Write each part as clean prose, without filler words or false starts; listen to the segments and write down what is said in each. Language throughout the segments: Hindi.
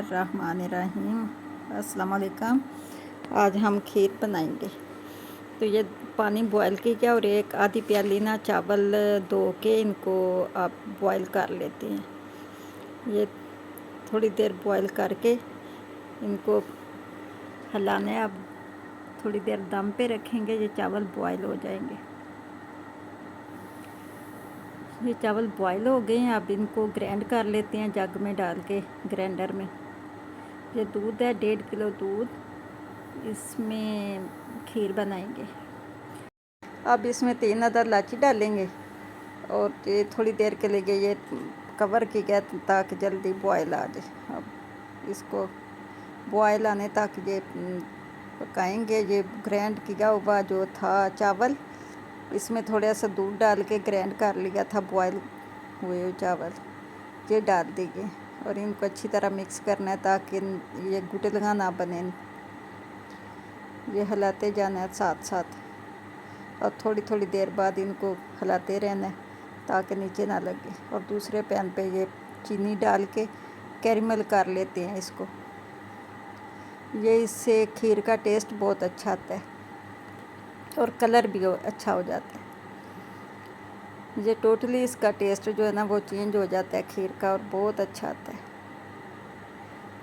रहमानिर्रहीम। अस्सलाम वालेकुम। आज हम खीर बनाएंगे। तो ये पानी बॉयल किया और एक आधी प्याली ना चावल धो के इनको आप बॉयल कर लेते हैं। ये थोड़ी देर बॉयल करके इनको हिलाना है। अब थोड़ी देर दम पे रखेंगे, ये चावल बॉयल हो जाएंगे। ये चावल बॉयल हो गए हैं। अब इनको ग्राइंड कर लेते हैं जग में डाल के ग्राइंडर में। ये दूध है 1.5 किलो दूध, इसमें खीर बनाएंगे। अब इसमें 3 अदद इलायची डालेंगे और ये थोड़ी देर के लिए ये कवर किया ताकि जल्दी बॉयल आ जाए। अब इसको बॉयल आने तक ये पकाएंगे। ये ग्राइंड किया हुआ जो था चावल, इसमें थोड़ा सा दूध डाल के ग्राइंड कर लिया था बॉयल हुए चावल, ये डाल देंगे और इनको अच्छी तरह मिक्स करना है ताकि ये गुठलियाँ ना बने। ये हिलाते जाना है साथ साथ और थोड़ी थोड़ी देर बाद इनको हिलाते रहना है ताकि नीचे ना लगे। और दूसरे पैन पे ये चीनी डाल के कैरमल कर लेते हैं इसको। ये इससे खीर का टेस्ट बहुत अच्छा आता है और कलर भी अच्छा हो जाता है। ये टोटली इसका टेस्ट जो है ना वो चेंज हो जाता है खीर का और बहुत अच्छा आता है।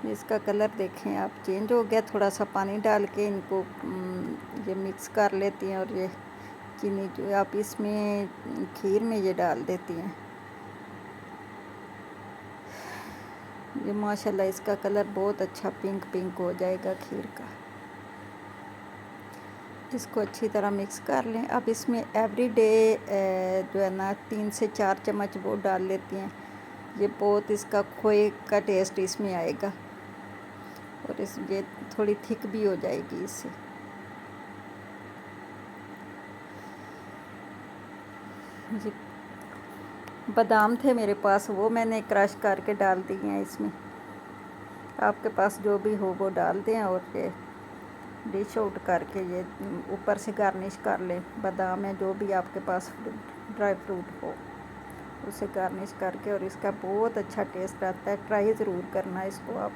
इसका कलर देखें आप, चेंज हो गया। थोड़ा सा पानी डाल के इनको ये मिक्स कर लेती हैं और ये चीनी जो आप इसमें खीर में ये डाल देती हैं। ये माशाल्लाह इसका कलर बहुत अच्छा पिंक पिंक हो जाएगा खीर का। इसको अच्छी तरह मिक्स कर लें। अब इसमें एवरीडे जो है ना 3 से 4 चम्मच वो डाल लेती हैं। ये बहुत इसका खोए का टेस्ट इसमें आएगा और ये थोड़ी थिक भी हो जाएगी इससे। जी बादाम थे मेरे पास, वो मैंने क्रश करके डाल दिए हैं इसमें। आपके पास जो भी हो वो डाल दें और ये डिश आउट करके ये ऊपर से गार्निश कर लें। बादाम है जो भी आपके पास ड्राई फ्रूट हो उसे गार्निश करके, और इसका बहुत अच्छा टेस्ट आता है। ट्राई ज़रूर करना इसको आप।